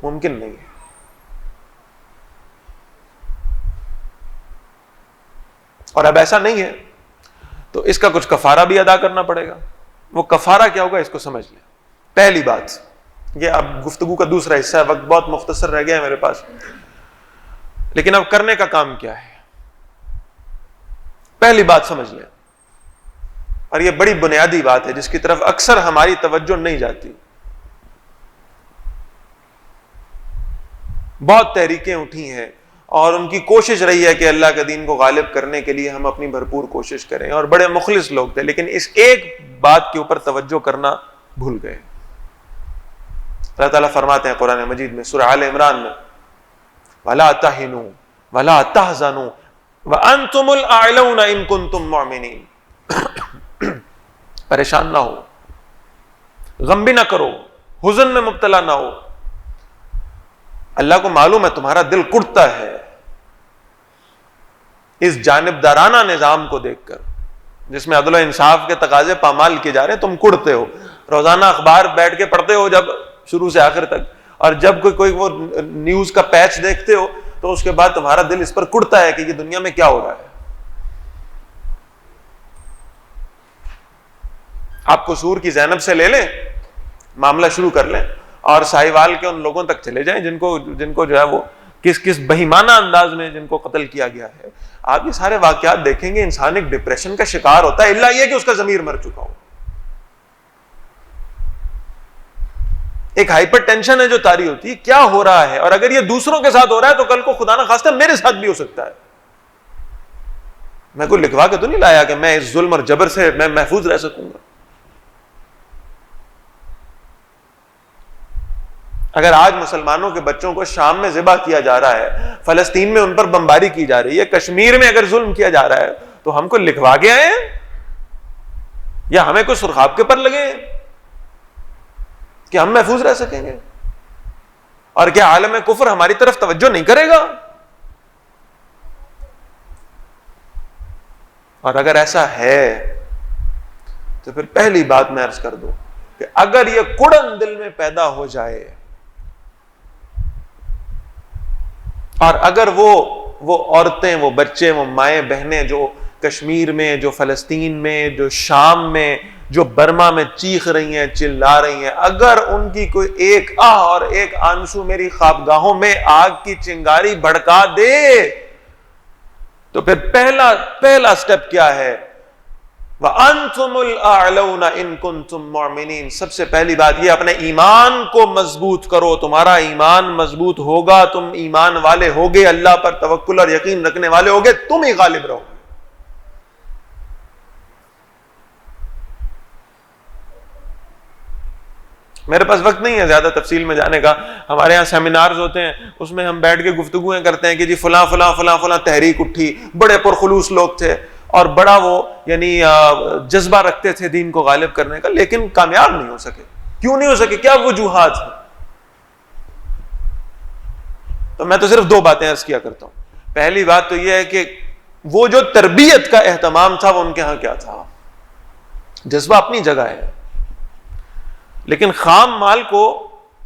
ممکن نہیں ہے. اور اب ایسا نہیں ہے تو اس کا کچھ کفارہ بھی ادا کرنا پڑے گا. وہ کفارہ کیا ہوگا اس کو سمجھ لیں. پہلی بات, یہ اب گفتگو کا دوسرا حصہ ہے, وقت بہت مختصر رہ گیا ہے میرے پاس, لیکن اب کرنے کا کام کیا ہے. پہلی بات سمجھ لیں, اور یہ بڑی بنیادی بات ہے جس کی طرف اکثر ہماری توجہ نہیں جاتی. بہت تحریکیں اٹھی ہیں اور ان کی کوشش رہی ہے کہ اللہ کے دین کو غالب کرنے کے لیے ہم اپنی بھرپور کوشش کریں, اور بڑے مخلص لوگ تھے, لیکن اس ایک بات کے اوپر توجہ کرنا بھول گئے. اللہ تعالیٰ فرماتے ہیں قرآن مجید میں سورہ آل عمران میں, وَلَا تَهِنُوا وَلَا تَحْزَنُوا وَأَنْتُمُ الْأَعْلَوْنَ إِن كُنتُم مُؤْمِنِينَ. پریشان نہ ہو, غم بھی نہ کرو, حزن میں مبتلا نہ ہو. اللہ کو معلوم ہے تمہارا دل کڑتا ہے اس جانبدارانہ نظام کو دیکھ کر جس میں عدل و انصاف کے تقاضے پامال کیے جا رہے ہیں. تم کڑتے ہو, روزانہ اخبار بیٹھ کے پڑھتے ہو جب شروع سے آخر تک, اور جب کوئی وہ نیوز کا پیچ دیکھتے ہو تو اس کے بعد تمہارا دل اس پر کڑتا ہے کہ یہ دنیا میں کیا ہو رہا ہے. آپ قصور کی زینب سے لے لیں, معاملہ شروع کر لیں, اور ساہیوال کے ان لوگوں تک چلے جائیں جن کو جو ہے وہ کس بہیمانہ انداز میں جن کو قتل کیا گیا ہے. آپ یہ سارے واقعات دیکھیں گے, انسان ایک ڈپریشن کا شکار ہوتا ہے, الا یہ کہ اس کا ضمیر مر چکا ہو. ایک ہائپر ٹینشن ہے جو طاری ہوتی ہے, کیا ہو رہا ہے, اور اگر یہ دوسروں کے ساتھ ہو رہا ہے تو کل کو خدا نہ خواستہ میرے ساتھ بھی ہو سکتا ہے. میں کوئی لکھوا کے تو نہیں لایا کہ میں اس ظلم اور جبر سے میں محفوظ رہ سکوں گا. اگر آج مسلمانوں کے بچوں کو شام میں ذبح کیا جا رہا ہے, فلسطین میں ان پر بمباری کی جا رہی ہے, کشمیر میں اگر ظلم کیا جا رہا ہے, تو ہم کو لکھوا کے آئے ہیں یا ہمیں کوئی سرخاب کے پر لگے کہ ہم محفوظ رہ سکیں گے؟ اور کیا عالم کفر ہماری طرف توجہ نہیں کرے گا؟ اور اگر ایسا ہے تو پھر پہلی بات میں عرض کر دوں کہ اگر یہ کڑن دل میں پیدا ہو جائے, اور اگر وہ عورتیں, وہ بچے, وہ مائیں بہنیں جو کشمیر میں, جو فلسطین میں, جو شام میں, جو برما میں چیخ رہی ہیں, چلا رہی ہیں, اگر ان کی کوئی ایک آہ اور ایک آنسو میری خوابگاہوں میں آگ کی چنگاری بھڑکا دے, تو پھر پہلا سٹیپ کیا ہے؟ وَأَنْتُمُ الْأَعْلَوْنَ إِن كُنْتُم مُؤْمِنِينَ. سب سے پہلی بات یہ, اپنے ایمان کو مضبوط کرو. تمہارا ایمان مضبوط ہوگا, تم ایمان والے ہوگے, اللہ پر توکل اور یقین رکھنے والے ہوگے, تم ہی غالب رہو. میرے پاس وقت نہیں ہے زیادہ تفصیل میں جانے کا. ہمارے ہاں سیمینارز ہوتے ہیں, اس میں ہم بیٹھ کے گفتگویں کرتے ہیں کہ جی فلاں فلاں فلاں فلاں تحریک اٹھی, بڑے پرخلوص لوگ تھے اور بڑا وہ یعنی جذبہ رکھتے تھے دین کو غالب کرنے کا, لیکن کامیاب نہیں ہو سکے. کیوں نہیں ہو سکے؟ کیا وجوہات ہیں؟ تو میں تو صرف دو باتیں عرض کیا کرتا ہوں. پہلی بات تو یہ ہے کہ وہ جو تربیت کا اہتمام تھا وہ ان کے ہاں کیا تھا. جذبہ اپنی جگہ ہے, لیکن خام مال کو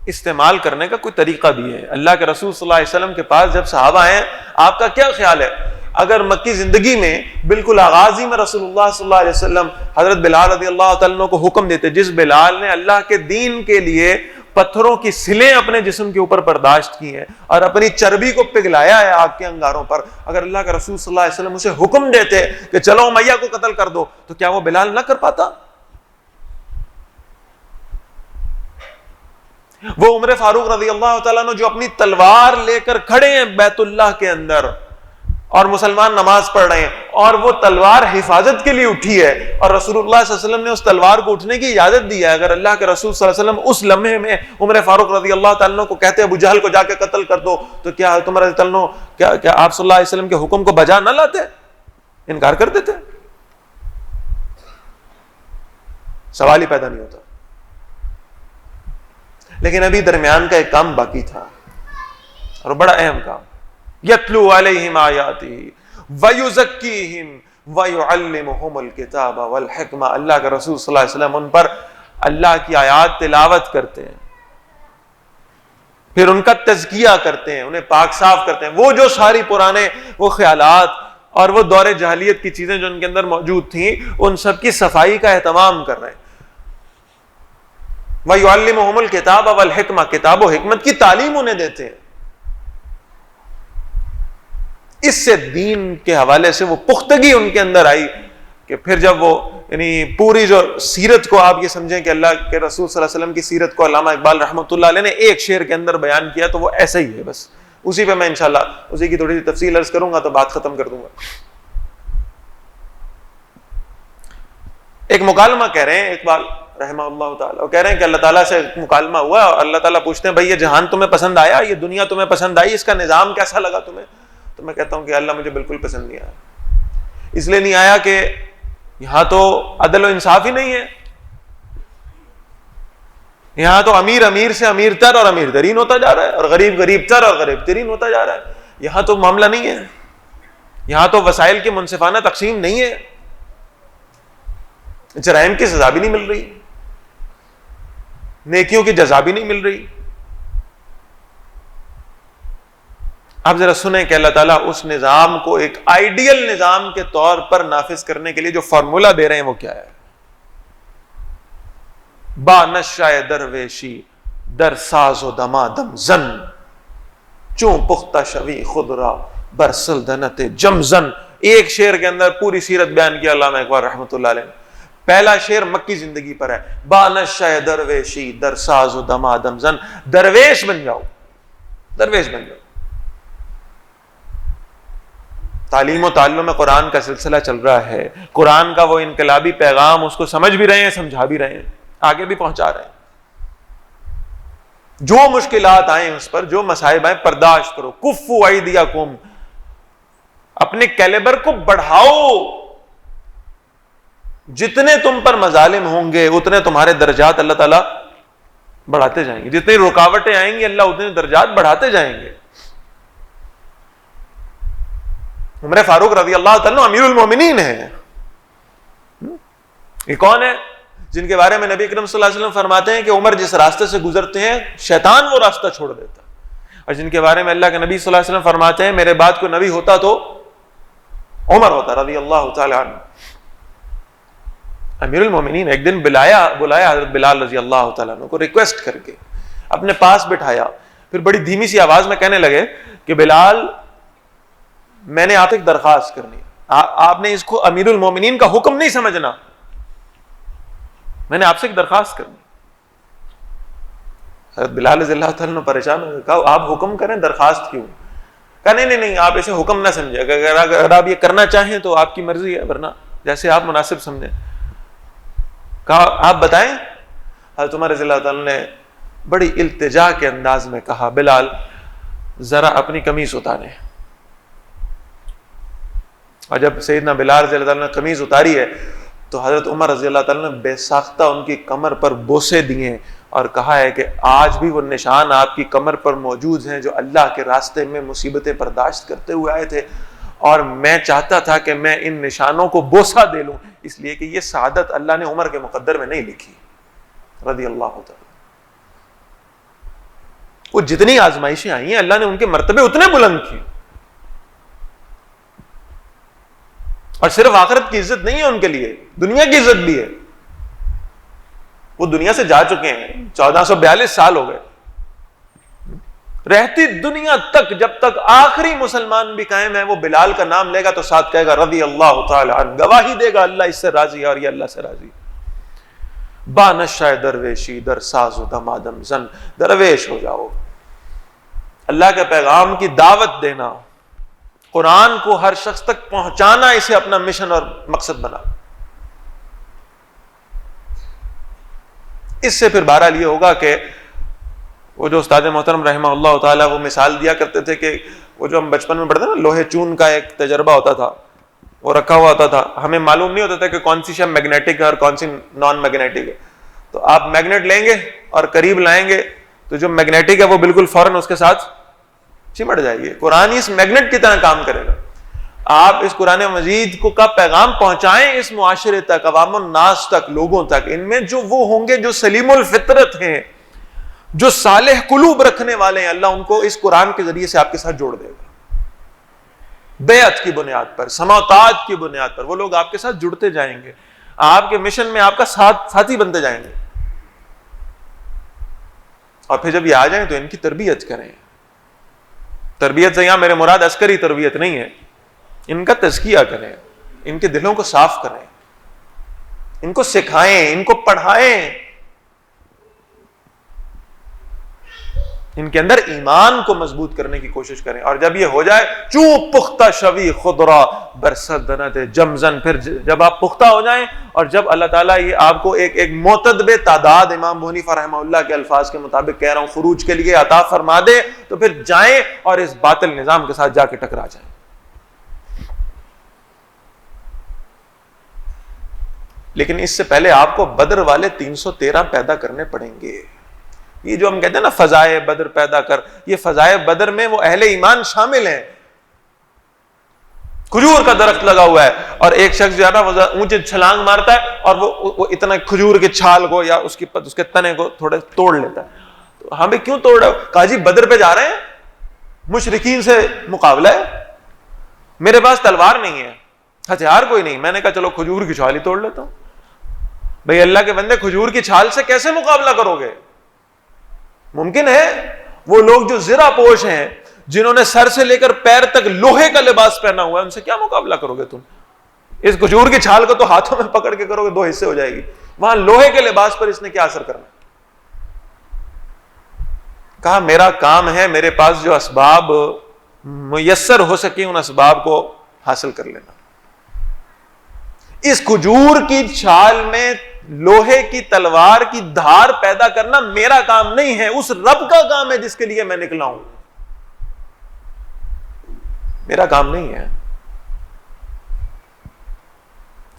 استعمال کرنے کا کوئی طریقہ بھی ہے. اللہ کے رسول صلی اللہ علیہ وسلم کے پاس جب صحابہ ہیں, آپ کا کیا خیال ہے اگر مکی زندگی میں بالکل آغاز ہی میں رسول اللہ صلی اللہ علیہ وسلم حضرت بلال رضی اللہ تعالیٰ عنہ کو حکم دیتے، جس بلال نے اللہ کے دین کے لیے پتھروں کی سلیں اپنے جسم کے اوپر برداشت کی ہیں اور اپنی چربی کو پگھلایا ہے آگ کے انگاروں پر، اگر اللہ کے رسول صلی اللہ علیہ وسلم اسے حکم دیتے کہ چلو امیہ کو قتل کر دو، تو کیا وہ بلال نہ کر پاتا؟ وہ عمر فاروق رضی اللہ تعالیٰ عنہ جو اپنی تلوار لے کر کھڑے ہیں بیت اللہ کے اندر اور مسلمان نماز پڑھ رہے ہیں، اور وہ تلوار حفاظت کے لیے اٹھی ہے، اور رسول اللہ صلی اللہ علیہ وسلم نے اس تلوار کو اٹھنے کی اجازت دی ہے، اگر اللہ کے رسول صلی اللہ علیہ وسلم اس لمحے میں عمر فاروق رضی اللہ تعالیٰ عنہ کو کہتے ابو جہل کو جا کے قتل کر دو، تو کیا تم رضی اللہ عنہ کیا آپ صلی اللہ علیہ وسلم کے حکم کو بجا نہ لاتے؟ انکار کر دیتے؟ سوال ہی پیدا نہیں ہوتا۔ لیکن ابھی درمیان کا ایک کام باقی تھا، اور بڑا اہم کام، یتلو علیہم آیاتہ ویزکیہم ویعلمہم الکتاب والحکمہ، اللہ کے رسول صلی اللہ علیہ وسلم ان پر اللہ کی آیات تلاوت کرتے ہیں، پھر ان کا تزکیہ کرتے ہیں، انہیں پاک صاف کرتے ہیں، وہ جو ساری پرانے وہ خیالات اور وہ دور جاہلیت کی چیزیں جو ان کے اندر موجود تھیں ان سب کی صفائی کا اہتمام کر رہے ہیں۔ وَيُعَلِّمُهُمُ الْكِتَابَ وَالْحِكْمَةَ، کتاب و حکمت کی تعلیم انہیں دیتے ہیں۔ اس سے دین کے حوالے سے وہ پختگی ان کے اندر آئی کہ پھر جب وہ یعنی پوری جو سیرت کو آپ یہ سمجھیں کہ اللہ کے رسول صلی اللہ علیہ وسلم کی سیرت کو علامہ اقبال رحمۃ اللہ علیہ نے ایک شعر کے اندر بیان کیا تو وہ ایسا ہی ہے، بس اسی پہ میں انشاءاللہ اسی کی تھوڑی سی تفصیل عرض کروں گا تو بات ختم کر دوں گا۔ ایک مکالمہ کہہ رہے ہیں اقبال رحمہ اللہ تعالیٰ، وہ کہہ رہے ہیں کہ اللہ تعالیٰ سے مکالمہ ہوا اور اللہ تعالیٰ پوچھتے ہیں بھائی یہ جہان تمہیں پسند آیا، یہ دنیا تمہیں پسند آئی، اس کا نظام کیسا لگا تمہیں؟ تو میں کہتا ہوں کہ اللہ مجھے بالکل پسند نہیں آیا۔ اس لیے نہیں آیا کہ یہاں تو عدل و انصاف ہی نہیں ہے، یہاں تو امیر امیر سے امیر تر اور امیر ترین ہوتا جا رہا ہے، اور غریب غریب تر اور غریب ترین ہوتا جا رہا ہے۔ یہاں تو معاملہ نہیں ہے، یہاں تو وسائل کی منصفانہ تقسیم نہیں ہے، جرائم کی سزا بھی نہیں مل رہی، نیکیوں کی جزا بھی نہیں مل رہی۔ آپ ذرا سنیں کہ اللہ تعالیٰ اس نظام کو ایک آئیڈیل نظام کے طور پر نافذ کرنے کے لیے جو فارمولا دے رہے ہیں وہ کیا ہے؟ با نشائے درویشی در ساز و دمادم زن، چون پختہ شوی خود را بر سلطنت جمزن۔ ایک شعر کے اندر پوری سیرت بیان کی علامہ اقبال رحمۃ اللہ علیہ نے۔ پہلا شعر مکی زندگی پر ہے، با نشائے درویشی در ساز و دمادم زن، درویش بن جاؤ، درویش بن جاؤ۔ تعلیم و تعلم میں قرآن کا سلسلہ چل رہا ہے، قرآن کا وہ انقلابی پیغام اس کو سمجھ بھی رہے ہیں، سمجھا بھی رہے ہیں، آگے بھی پہنچا رہے ہیں۔ جو مشکلات آئیں اس پر، جو مصائب آئیں برداشت کرو، کفوا ایدیکم، اپنے کیلیبر کو بڑھاؤ، جتنے تم پر مظالم ہوں گے اتنے تمہارے درجات اللہ تعالیٰ بڑھاتے جائیں گے، جتنی رکاوٹیں آئیں گی اللہ اتنے درجات بڑھاتے جائیں گے۔ عمر فاروق رضی اللہ تعالیٰ امیر المومنین ہے، یہ کون ہے جن کے بارے میں نبی اکرم صلی اللہ علیہ وسلم فرماتے ہیں کہ عمر جس راستے سے گزرتے ہیں شیطان وہ راستہ چھوڑ دیتا، اور جن کے بارے میں اللہ کے نبی صلی اللہ علیہ وسلم فرماتے ہیں میرے بعد کوئی نبی ہوتا تو عمر ہوتا رضی اللہ تعالیٰ عنہ۔ امیر المومنین ایک دن بلایا حضرت بلال رضی اللہ تعالیٰ عنہ کو، ریکویسٹ کر کے اپنے پاس بٹھایا، پھر بڑی دھیمی سی آواز میں کہنے لگے کہ بلال میں نے آپ سے ایک درخواست کرنی، آپ نے اس کو امیر المومنین کا حکم نہیں سمجھنا، میں نے آپ سے ایک درخواست کرنی۔ حضرت بلال رضی اللہ تعالیٰ عنہ پریشان ہو گئے، کہا آپ حکم کریں درخواست کیوں؟ کہا نہیں آپ اسے حکم نہ سمجھے، اگر آپ یہ کرنا چاہیں تو آپ کی مرضی ہے، ورنہ جیسے آپ مناسب سمجھیں۔ کہا آپ بتائیں۔ حضرت عمر رضی اللہ تعالیٰ نے بڑی التجا کے انداز میں کہا بلال ذرا اپنی قمیص اتاریں۔ اور جب سیدنا بلال رضی اللہ تعالیٰ نے قمیض اتاری ہے تو حضرت عمر رضی اللہ تعالیٰ نے بے ساختہ ان کی کمر پر بوسے دیے اور کہا ہے کہ آج بھی وہ نشان آپ کی کمر پر موجود ہیں جو اللہ کے راستے میں مصیبتیں برداشت کرتے ہوئے آئے تھے، اور میں چاہتا تھا کہ میں ان نشانوں کو بوسہ دے لوں، اس لیے کہ یہ سعادت اللہ نے عمر کے مقدر میں نہیں لکھی رضی اللہ تعالیٰ۔ وہ جتنی آزمائشیں آئی ہیں اللہ نے ان کے مرتبے اتنے بلند کیے۔ اور صرف آخرت کی عزت نہیں ہے ان کے لیے، دنیا کی عزت بھی ہے. وہ دنیا سے جا چکے ہیں، 1442 سال ہو گئے. رہتی دنیا تک جب تک آخری مسلمان بھی قائم ہے، وہ بلال کا نام لے گا تو ساتھ کہے گا رضی اللہ تعالی عنہ، گواہی دے گا اللہ اس سے راضی ہے اور یہ اللہ سے راضی. بانشاہ درویشی در ساز و دمادم زن، درویش ہو جاؤ، اللہ کے پیغام کی دعوت دینا، قرآن کو ہر شخص تک پہنچانا، اسے اپنا مشن اور مقصد بنا. اس سے پھر بہرحال یہ ہوگا کہ وہ جو استاد محترم رحمہ اللہ تعالیٰ وہ مثال دیا کرتے تھے کہ وہ جو ہم بچپن میں پڑھتے نا، لوہے چون کا ایک تجربہ ہوتا تھا، وہ رکھا ہوا ہوتا تھا، ہمیں معلوم نہیں ہوتا تھا کہ کون سی شے میگنیٹک ہے اور کون سی نان میگنیٹک ہے. تو آپ میگنیٹ لیں گے اور قریب لائیں گے تو جو میگنیٹک ہے وہ بالکل فوراً اس کے ساتھ چمٹ جائے گی. قرآن اس میگنیٹ کی طرح کام کرے گا. آپ اس قرآن مجید کو کا پیغام پہنچائیں اس معاشرے تک، عوام الناس تک، لوگوں تک. ان میں جو وہ ہوں گے جو سلیم الفطرت ہیں، جو صالح قلوب رکھنے والے ہیں، اللہ ان کو اس قرآن کے ذریعے سے آپ کے ساتھ جوڑ دے گا. بیعت کی بنیاد پر، سماعتات کی بنیاد پر وہ لوگ آپ کے ساتھ جڑتے جائیں گے، آپ کے مشن میں آپ کا ساتھی بنتے جائیں گے. اور پھر جب یہ آ جائیں تو ان کی تربیت کریں. تربیت سے یہاں میرے مراد عسکری تربیت نہیں ہے، ان کا تزکیہ کریں، ان کے دلوں کو صاف کریں، ان کو سکھائیں، ان کو پڑھائیں، ان کے اندر ایمان کو مضبوط کرنے کی کوشش کریں. اور جب یہ ہو جائے، چوب پختہ شوی خضرا برسدنت جمزن، پھر جب آپ پختہ ہو جائیں اور جب اللہ تعالیٰ یہ آپ کو ایک معتدب تعداد، امام ابو حنیفہ رحمہ اللہ کے الفاظ کے مطابق کہہ رہا ہوں، خروج کے لیے عطا فرما دے، تو پھر جائیں اور اس باطل نظام کے ساتھ جا کے ٹکرا جائیں. لیکن اس سے پہلے آپ کو بدر والے 313 پیدا کرنے پڑیں گے. یہ جو ہم کہتے ہیں نا فضائے بدر پیدا کر، یہ فضائے بدر میں وہ اہل ایمان شامل ہیں. کھجور کا درخت لگا ہوا ہے اور ایک شخص جو ہے نا وہ اونچے چھلانگ مارتا ہے اور وہ اتنا کھجور کے چھال کو یا اس کے تنے کو تھوڑے توڑ لیتا ہے. تو ہم بھی کیوں توڑ رہے ہو؟ کہا جی بدر پہ جا رہے ہیں، مشرکین سے مقابلہ ہے، میرے پاس تلوار نہیں ہے، ہتھیار کوئی نہیں. میں نے کہا چلو کھجور کی چھال ہی توڑ لیتا ہوں. بھئی اللہ کے بندے، کھجور کی چھال سے کیسے مقابلہ کرو گے؟ ممکن ہے وہ لوگ جو زرہ پوش ہیں، جنہوں نے سر سے لے کر پیر تک لوہے کا لباس پہنا ہوا ہے، ان سے کیا مقابلہ کرو گے تم؟ اس کھجور کی چھال کو تو ہاتھوں میں پکڑ کے کرو گے، 2 حصے ہو جائے گی. وہاں لوہے کے لباس پر اس نے کیا اثر کرنا؟ کہا میرا کام ہے میرے پاس جو اسباب میسر ہو سکے ان اسباب کو حاصل کر لینا. اس کھجور کی چھال میں لوہے کی تلوار کی دھار پیدا کرنا میرا کام نہیں ہے، اس رب کا کام ہے جس کے لیے میں نکلا ہوں، میرا کام نہیں ہے.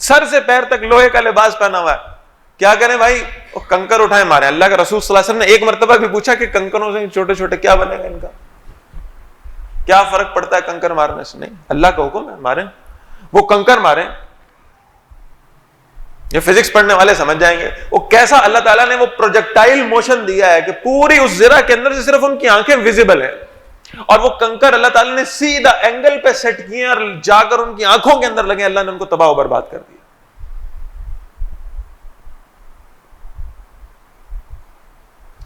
سر سے پیر تک لوہے کا لباس پہنا ہوا ہے، کیا کریں بھائی؟ وہ کنکر اٹھائے مارے. اللہ کے رسول صلی اللہ علیہ وسلم نے ایک مرتبہ بھی پوچھا کہ کنکروں سے چھوٹے چھوٹے کیا بنے گا، ان کا کیا فرق پڑتا ہے کنکر مارنے سے؟ نہیں، اللہ کا حکم ہے ماریں. وہ کنکر ماریں. یہ فزکس پڑھنے والے سمجھ جائیں گے وہ کیسا اللہ تعالیٰ نے وہ پروجیکٹائل موشن دیا ہے کہ پوری اس زرہ کے اندر سے صرف ان کی آنکھیں ویزیبل ہیں، اور وہ کنکر اللہ تعالیٰ نے سیدھا اینگل پہ سیٹ کیے اور جا کر ان کی آنکھوں کے اندر لگے. اللہ نے ان کو تباہ و برباد کر دیا.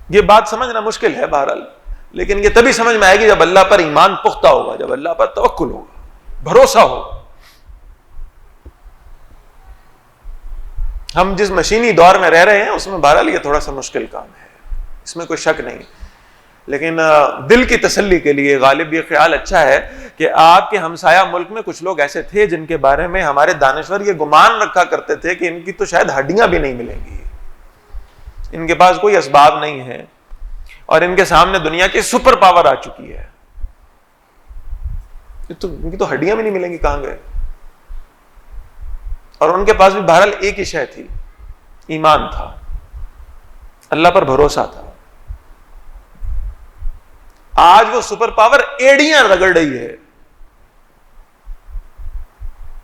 یہ بات سمجھنا مشکل ہے بہرحال، لیکن یہ تبھی سمجھ میں آئے گی جب اللہ پر ایمان پختہ ہوگا، جب اللہ پر توکل ہوگا، بھروسہ ہوگا. ہم جس مشینی دور میں رہ رہے ہیں اس میں بہرحال یہ تھوڑا سا مشکل کام ہے، اس میں کوئی شک نہیں. لیکن دل کی تسلی کے لیے غالب یہ خیال اچھا ہے کہ آپ کے ہمسایہ ملک میں کچھ لوگ ایسے تھے جن کے بارے میں ہمارے دانشور یہ گمان رکھا کرتے تھے کہ ان کی تو شاید ہڈیاں بھی نہیں ملیں گی، ان کے پاس کوئی اسباب نہیں ہے اور ان کے سامنے دنیا کی سپر پاور آ چکی ہے، ان کی تو ہڈیاں بھی نہیں ملیں گی، کہاں گئے؟ اور ان کے پاس بھی بہرحال ایک ہی شے تھی، ایمان تھا، اللہ پر بھروسہ تھا. آج وہ سپر پاور ایڑیاں رگڑ رہی ہے،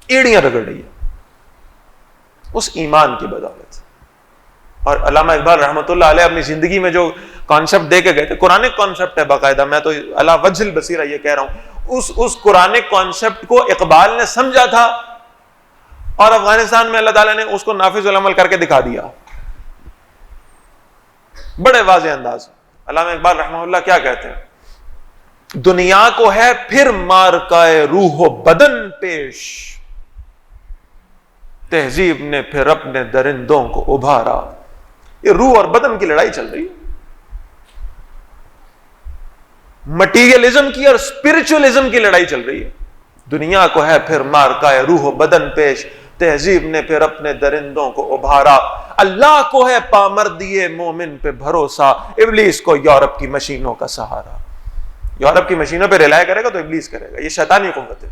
ایڑیاں رگڑ رہی ہے اس ایمان کی بدولت. اور علامہ اقبال رحمۃ اللہ علیہ اپنی زندگی میں جو کانسیپٹ دے کے گئے تھے، قرآن کانسیپٹ ہے باقاعدہ، میں تو علی وجہ البصیرہ یہ کہہ رہا ہوں، اس قرآن کانسیپٹ کو اقبال نے سمجھا تھا اور افغانستان میں اللہ تعالیٰ نے اس کو نافذ العمل کر کے دکھا دیا بڑے واضح انداز. علامہ اقبال رحمہ اللہ کیا کہتے ہیں؟ دنیا کو ہے پھر مارکائے روح و بدن پیش، تہذیب نے پھر اپنے درندوں کو ابھارا. یہ روح اور بدن کی لڑائی چل رہی ہے، مٹیریلزم کی اور اسپرچولزم کی لڑائی چل رہی ہے. دنیا کو ہے پھر مارکائے روح و بدن پیش، تہذیب نے پھر اپنے درندوں کو ابھارا. اللہ کو ہے پامردیے مومن پہ بھروسہ، ابلیس کو یورپ کی مشینوں کا سہارا. یورپ کی مشینوں پہ ریلائے کرے گا تو ابلیس کرے گا، یہ شیطانی قوت ہے.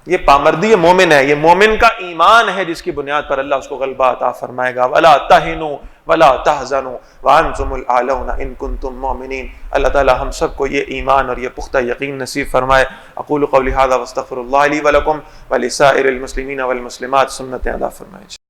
یہ پامردی مومن ہے، یہ مومن کا ایمان ہے جس کی بنیاد پر اللہ اس کو غلبہ عطا فرمائے گا. وَلَا تَهِنُوا وَلَا تَحْزَنُوا وَأَنْتُمُ الْأَعْلَوْنَ إِن كُنتُم مُؤْمِنِينَ. اللہ تعالی ہم سب کو یہ ایمان اور یہ پختہ یقین نصیب فرمائے. اقول قولی ھذا واستغفر اللہ لی ولکم ولسائر المسلمین والمسلمات. سنتیں ادا فرمائے.